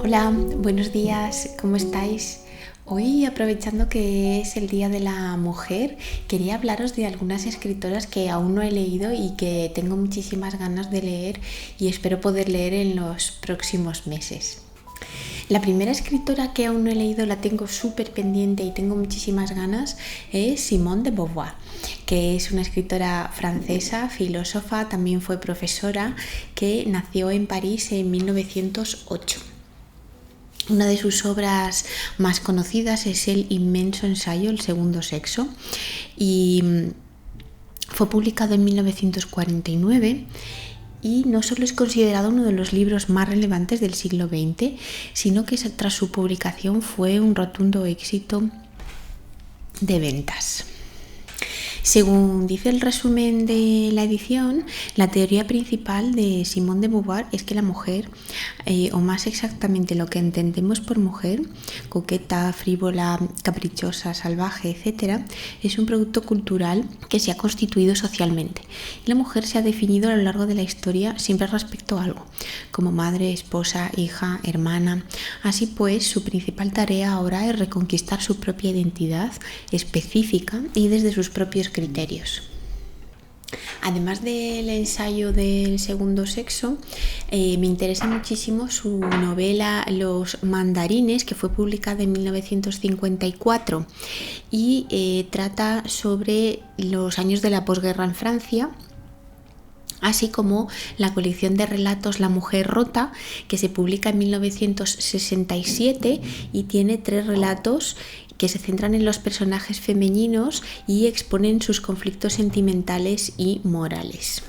Hola, buenos días, ¿cómo estáis? Hoy, aprovechando que es el Día de la Mujer, quería hablaros de algunas escritoras que aún no he leído y que tengo muchísimas ganas de leer y espero poder leer en los próximos meses. La primera escritora que aún no he leído, la tengo súper pendiente y tengo muchísimas ganas, es Simone de Beauvoir, que es una escritora francesa, filósofa, también fue profesora, que nació en París en 1908. Una de sus obras más conocidas es el inmenso ensayo El segundo sexo y fue publicado en 1949 y no solo es considerado uno de los libros más relevantes del siglo XX, sino que tras su publicación fue un rotundo éxito de ventas. Según dice el resumen de la edición, la teoría principal de Simone de Beauvoir es que la mujer, o más exactamente lo que entendemos por mujer, coqueta, frívola, caprichosa, salvaje, etc., es un producto cultural que se ha constituido socialmente. La mujer se ha definido a lo largo de la historia siempre respecto a algo, como madre, esposa, hija, hermana. Así pues, su principal tarea ahora es reconquistar su propia identidad específica y desde sus propios criterios. Además del ensayo del segundo sexo, me interesa muchísimo su novela Los mandarines, que fue publicada en 1954 y trata sobre los años de la posguerra en Francia, así como la colección de relatos La mujer rota, que se publica en 1967 y tiene 3 relatos que se centran en los personajes femeninos y exponen sus conflictos sentimentales y morales.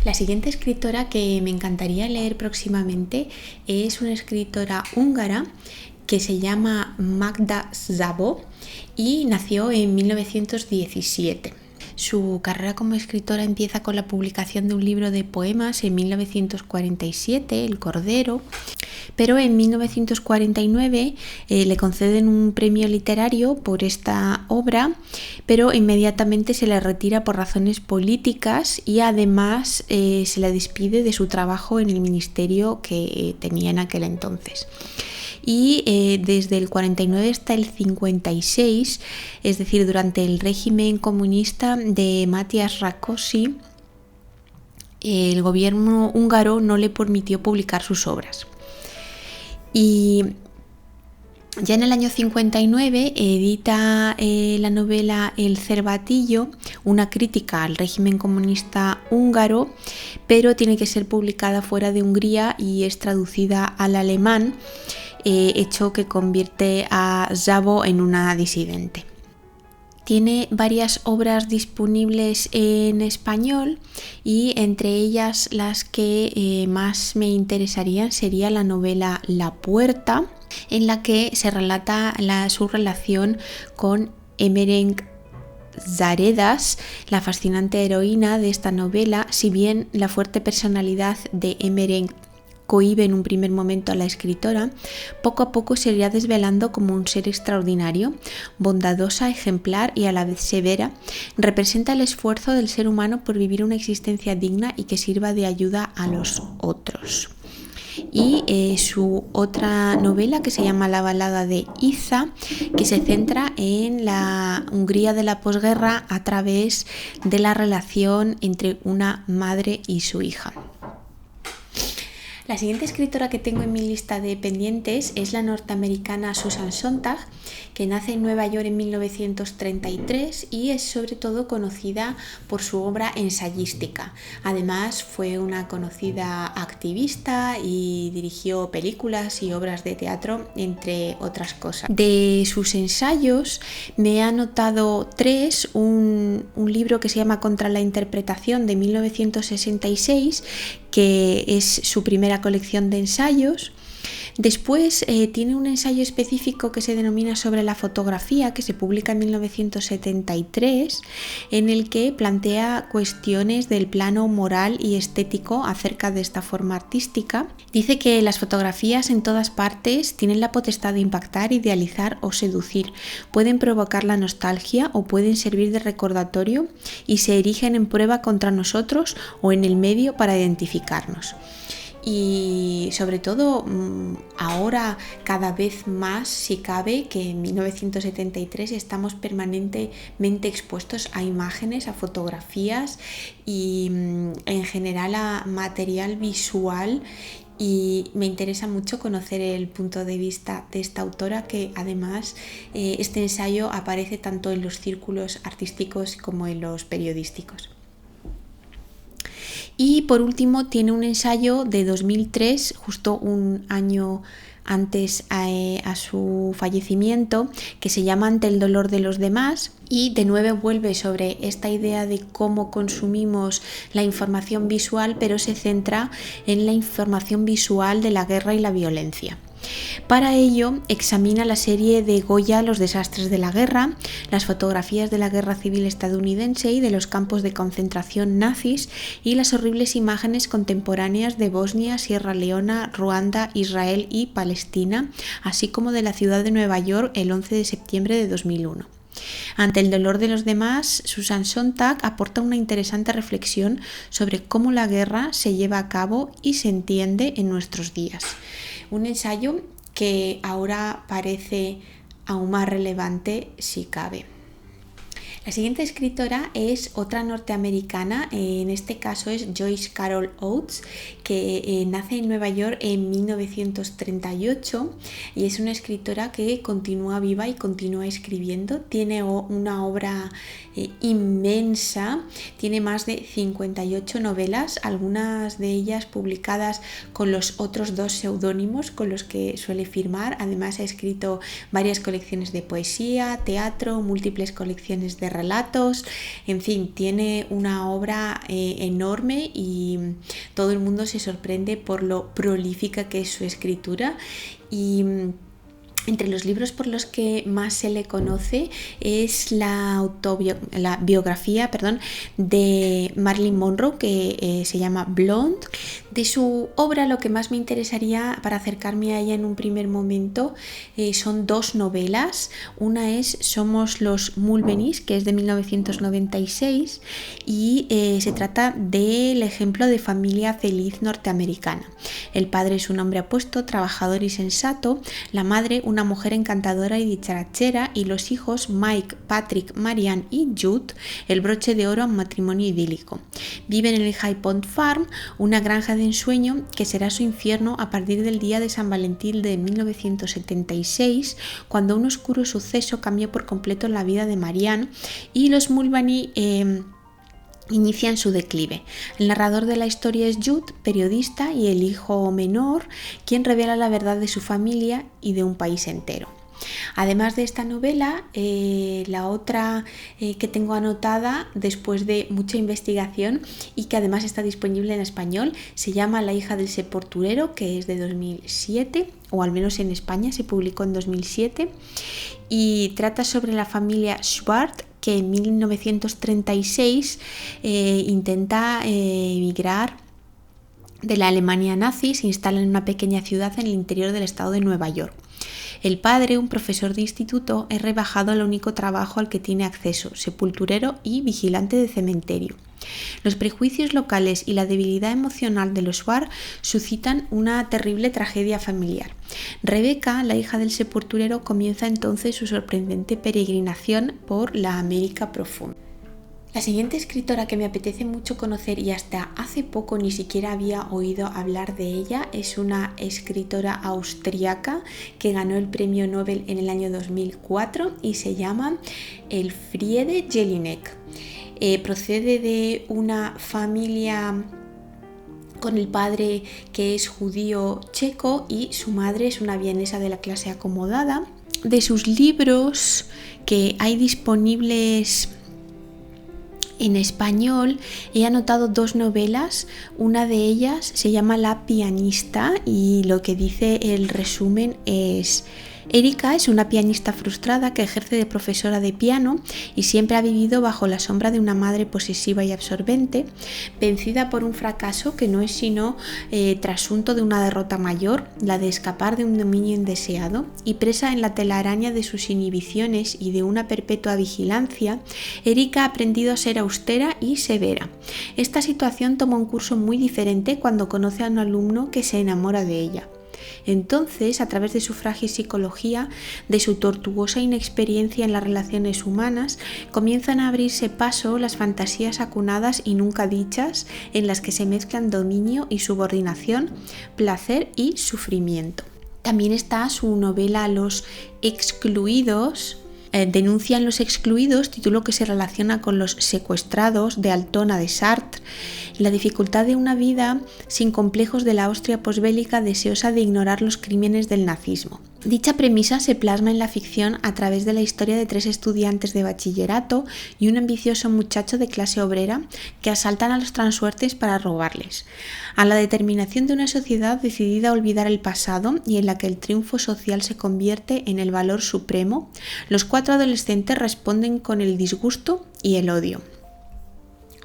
La siguiente escritora que me encantaría leer próximamente es una escritora húngara que se llama Magda Szabó y nació en 1917. Su carrera como escritora empieza con la publicación de un libro de poemas en 1947, El Cordero, pero en 1949 le conceden un premio literario por esta obra, pero inmediatamente se le retira por razones políticas y además se le despide de su trabajo en el ministerio que tenía en aquel entonces. Y desde el 49 hasta el 56, es decir, durante el régimen comunista de Mátyás Rákosi, el gobierno húngaro no le permitió publicar sus obras. Y ya en el año 59 edita la novela El cervatillo, una crítica al régimen comunista húngaro, pero tiene que ser publicada fuera de Hungría y es traducida al alemán, hecho que convierte a Szabó en una disidente. Tiene varias obras disponibles en español y entre ellas las que más me interesarían sería la novela La puerta, en la que se relata su relación con Emereng Záredas, la fascinante heroína de esta novela. Si bien la fuerte personalidad de Emereng cohíbe en un primer momento a la escritora, poco a poco se irá desvelando como un ser extraordinario, bondadosa, ejemplar y a la vez severa. Representa el esfuerzo del ser humano por vivir una existencia digna y que sirva de ayuda a los otros. Y su otra novela, que se llama La balada de Iza, que se centra en la Hungría de la posguerra a través de la relación entre una madre y su hija. La siguiente escritora que tengo en mi lista de pendientes es la norteamericana Susan Sontag, que nace en Nueva York en 1933 y es sobre todo conocida por su obra ensayística. Además, fue una conocida activista y dirigió películas y obras de teatro, entre otras cosas. De sus ensayos me he anotado 3, un libro que se llama Contra la interpretación de 1966, que es su primera colección de ensayos. Después tiene un ensayo específico que se denomina Sobre la fotografía, que se publica en 1973, en el que plantea cuestiones del plano moral y estético acerca de esta forma artística. Dice que las fotografías en todas partes tienen la potestad de impactar, idealizar o seducir. Pueden provocar la nostalgia o pueden servir de recordatorio y se erigen en prueba contra nosotros o en el medio para identificarnos. y sobre todo ahora cada vez más, si cabe, que en 1973 estamos permanentemente expuestos a imágenes, a fotografías y en general a material visual, y me interesa mucho conocer el punto de vista de esta autora, que además este ensayo aparece tanto en los círculos artísticos como en los periodísticos. Y por último tiene un ensayo de 2003, justo un año antes a su fallecimiento, que se llama Ante el dolor de los demás, y de nuevo vuelve sobre esta idea de cómo consumimos la información visual, pero se centra en la información visual de la guerra y la violencia. Para ello examina la serie de Goya Los desastres de la guerra, las fotografías de la guerra civil estadounidense y de los campos de concentración nazis y las horribles imágenes contemporáneas de Bosnia, Sierra Leona, Ruanda, Israel y Palestina, así como de la ciudad de Nueva York el 11 de septiembre de 2001. Ante el dolor de los demás, Susan Sontag aporta una interesante reflexión sobre cómo la guerra se lleva a cabo y se entiende en nuestros días. Un ensayo que ahora parece aún más relevante si cabe. La siguiente escritora es otra norteamericana, en este caso es Joyce Carol Oates, que nace en Nueva York en 1938 y es una escritora que continúa viva y continúa escribiendo. Tiene una obra inmensa, tiene más de 58 novelas, algunas de ellas publicadas con los otros dos seudónimos con los que suele firmar. Además ha escrito varias colecciones de poesía, teatro, múltiples colecciones de relatos, en fin, tiene una obra enorme y todo el mundo se sorprende por lo prolífica que es su escritura. Y entre los libros por los que más se le conoce es la biografía de Marilyn Monroe, que se llama Blonde. De su obra lo que más me interesaría para acercarme a ella en un primer momento son dos novelas. Una es Somos los Mulvanys, que es de 1996 y se trata del ejemplo de familia feliz norteamericana. El padre es un hombre apuesto, trabajador y sensato, la madre una mujer encantadora y dicharachera, y los hijos Mike, Patrick, Marianne y Jude, el broche de oro a un matrimonio idílico. Viven en el High Pond Farm, una granja de ensueño que será su infierno a partir del día de San Valentín de 1976, cuando un oscuro suceso cambió por completo la vida de Marianne y los Mulvaney inician su declive. El narrador de la historia es Jude, periodista, y el hijo menor, quien revela la verdad de su familia y de un país entero. Además de esta novela, la otra que tengo anotada después de mucha investigación y que además está disponible en español, se llama La hija del sepulturero, que es de 2007, o al menos en España se publicó en 2007, y trata sobre la familia Schwartz, que en 1936 intenta emigrar de la Alemania nazi, se instala en una pequeña ciudad en el interior del estado de Nueva York. El padre, un profesor de instituto, es rebajado al único trabajo al que tiene acceso, sepulturero y vigilante de cementerio. Los prejuicios locales y la debilidad emocional de los Schwartz suscitan una terrible tragedia familiar. Rebecca, la hija del sepulturero, comienza entonces su sorprendente peregrinación por la América profunda. La siguiente escritora que me apetece mucho conocer, y hasta hace poco ni siquiera había oído hablar de ella, es una escritora austriaca que ganó el premio Nobel en el año 2004 y se llama Elfriede Jelinek. Procede de una familia con el padre que es judío checo y su madre es una vienesa de la clase acomodada. De sus libros que hay disponibles en español, he anotado dos novelas. Una de ellas se llama La pianista y lo que dice el resumen es: Erika es una pianista frustrada que ejerce de profesora de piano y siempre ha vivido bajo la sombra de una madre posesiva y absorbente, vencida por un fracaso que no es sino trasunto de una derrota mayor, la de escapar de un dominio indeseado, y presa en la telaraña de sus inhibiciones y de una perpetua vigilancia, Erika ha aprendido a ser austera y severa. Esta situación toma un curso muy diferente cuando conoce a un alumno que se enamora de ella. Entonces, a través de su frágil psicología, de su tortuosa inexperiencia en las relaciones humanas, comienzan a abrirse paso las fantasías acunadas y nunca dichas en las que se mezclan dominio y subordinación, placer y sufrimiento. También está su novela Los excluidos. Denuncian los excluidos, título que se relaciona con los secuestrados de Altona de Sartre, la dificultad de una vida sin complejos de la Austria posbélica deseosa de ignorar los crímenes del nazismo. Dicha premisa se plasma en la ficción a través de la historia de 3 estudiantes de bachillerato y un ambicioso muchacho de clase obrera que asaltan a los transuertes para robarles. A la determinación de una sociedad decidida a olvidar el pasado y en la que el triunfo social se convierte en el valor supremo, los 4 adolescentes responden con el disgusto y el odio.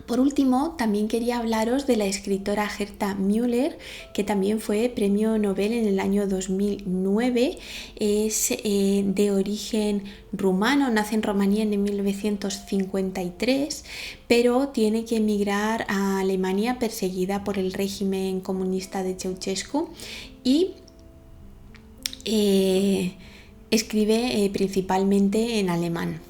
Por último, también quería hablaros de la escritora Herta Müller, que también fue premio Nobel en el año 2009. Es de origen rumano, nace en Rumanía en 1953, pero tiene que emigrar a Alemania perseguida por el régimen comunista de Ceausescu y escribe principalmente en alemán.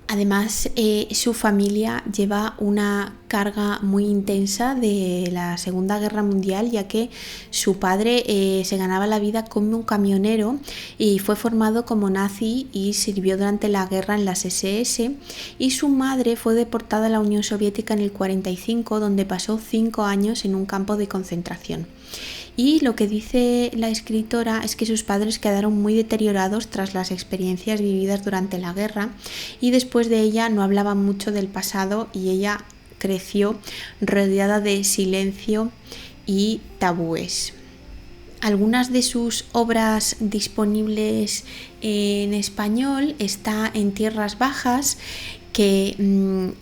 Además, su familia lleva una carga muy intensa de la Segunda Guerra Mundial, ya que su padre se ganaba la vida como un camionero y fue formado como nazi y sirvió durante la guerra en las SS, y su madre fue deportada a la Unión Soviética en el 45, donde pasó 5 años en un campo de concentración. Y lo que dice la escritora es que sus padres quedaron muy deteriorados tras las experiencias vividas durante la guerra, y después de ella no hablaban mucho del pasado y ella creció rodeada de silencio y tabúes. Algunas de sus obras disponibles en español está En Tierras Bajas, que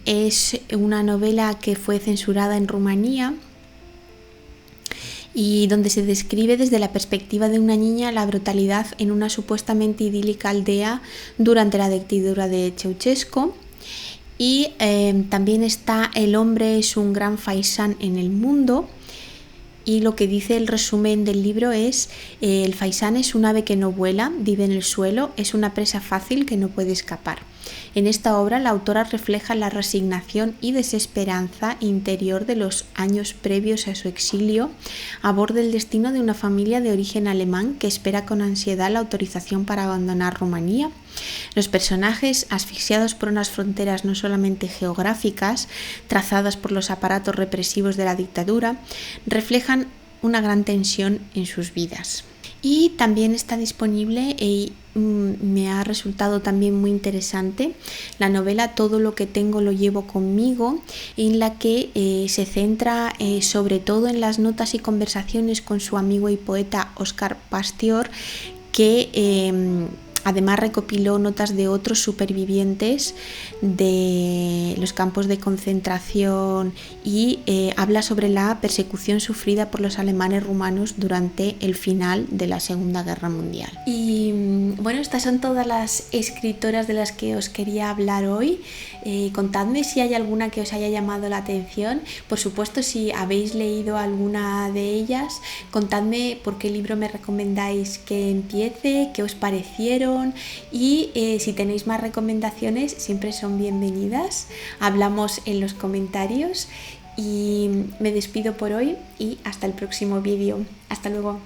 es una novela que fue censurada en Rumanía y donde se describe desde la perspectiva de una niña la brutalidad en una supuestamente idílica aldea durante la dictadura de Ceausescu. Y también está El hombre es un gran faisán en el mundo, y lo que dice el resumen del libro es: el faisán es un ave que no vuela, vive en el suelo, es una presa fácil que no puede escapar. En esta obra la autora refleja la resignación y desesperanza interior de los años previos a su exilio, aborda el destino de una familia de origen alemán que espera con ansiedad la autorización para abandonar Rumanía. Los personajes, asfixiados por unas fronteras no solamente geográficas, trazadas por los aparatos represivos de la dictadura, reflejan una gran tensión en sus vidas. Y también está disponible y me ha resultado también muy interesante la novela Todo lo que tengo lo llevo conmigo, en la que se centra sobre todo en las notas y conversaciones con su amigo y poeta Óscar Pastior, que además recopiló notas de otros supervivientes de los campos de concentración y habla sobre la persecución sufrida por los alemanes rumanos durante el final de la Segunda Guerra Mundial. Y bueno, estas son todas las escritoras de las que os quería hablar hoy. Contadme si hay alguna que os haya llamado la atención. Por supuesto, si habéis leído alguna de ellas, contadme por qué libro me recomendáis que empiece, qué os parecieron, y si tenéis más recomendaciones siempre son bienvenidas. Hablamos en los comentarios y me despido por hoy y hasta el próximo vídeo. Hasta luego.